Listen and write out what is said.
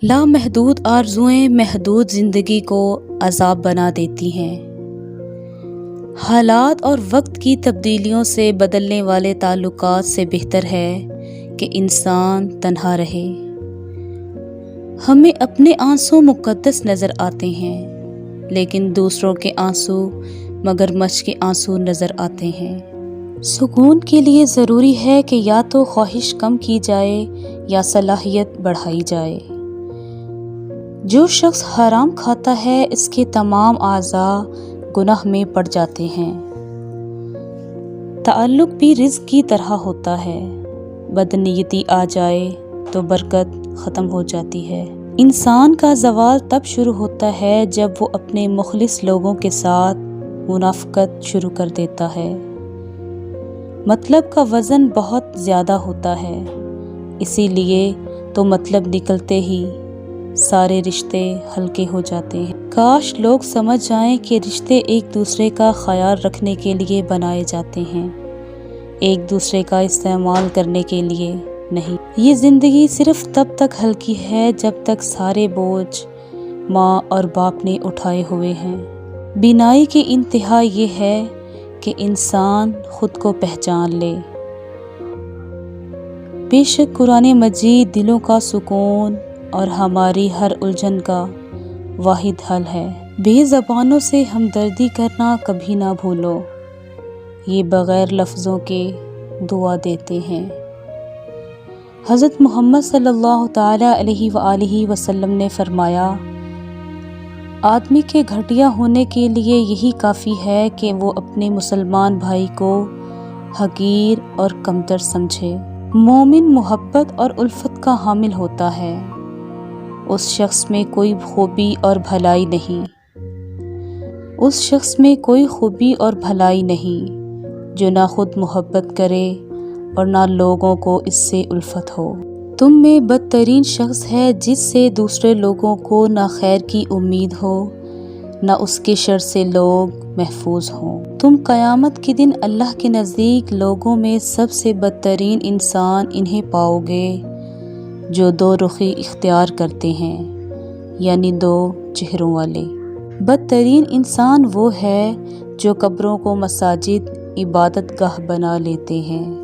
لامحدود آرزوئیں محدود زندگی کو عذاب بنا دیتی ہیں۔ حالات اور وقت کی تبدیلیوں سے بدلنے والے تعلقات سے بہتر ہے کہ انسان تنہا رہے۔ ہمیں اپنے آنسو مقدس نظر آتے ہیں، لیکن دوسروں کے آنسو مگرمچھ کے آنسو نظر آتے ہیں۔ سکون کے لیے ضروری ہے کہ یا تو خواہش کم کی جائے یا صلاحیت بڑھائی جائے۔ جو شخص حرام کھاتا ہے اس کے تمام اعضاء گناہ میں پڑ جاتے ہیں۔ تعلق بھی رزق کی طرح ہوتا ہے، بدنیتی آ جائے تو برکت ختم ہو جاتی ہے۔ انسان کا زوال تب شروع ہوتا ہے جب وہ اپنے مخلص لوگوں کے ساتھ منافقت شروع کر دیتا ہے۔ مطلب کا وزن بہت زیادہ ہوتا ہے، اسی لیے تو مطلب نکلتے ہی سارے رشتے ہلکے ہو جاتے ہیں۔ کاش لوگ سمجھ جائیں کہ رشتے ایک دوسرے کا خیال رکھنے کے لیے بنائے جاتے ہیں، ایک دوسرے کا استعمال کرنے کے لیے نہیں۔ یہ زندگی صرف تب تک ہلکی ہے جب تک سارے بوجھ ماں اور باپ نے اٹھائے ہوئے ہیں۔ بینائی کی انتہا یہ ہے کہ انسان خود کو پہچان لے۔ بے شک قرآن مجید دلوں کا سکون اور ہماری ہر الجھن کا واحد حل ہے۔ بے زبانوں سے ہمدردی کرنا کبھی نہ بھولو، یہ بغیر لفظوں کے دعا دیتے ہیں۔ حضرت محمد صلی اللہ تعالی علیہ وآلہ وسلم نے فرمایا، آدمی کے گھٹیا ہونے کے لیے یہی کافی ہے کہ وہ اپنے مسلمان بھائی کو حقیر اور کمتر سمجھے۔ مومن محبت اور الفت کا حامل ہوتا ہے، اس شخص میں کوئی خوبی اور بھلائی نہیں، جو نہ خود محبت کرے اور نہ لوگوں کو اس سے الفت ہو۔ تم میں بدترین شخص ہے جس سے دوسرے لوگوں کو نہ خیر کی امید ہو نہ اس کے شر سے لوگ محفوظ ہوں۔ تم قیامت کے دن اللہ کے نزدیک لوگوں میں سب سے بدترین انسان انہیں پاؤ گے جو دو رخی اختیار کرتے ہیں، یعنی دو چہروں والے۔ بدترین انسان وہ ہے جو قبروں کو مساجد عبادت گاہ بنا لیتے ہیں۔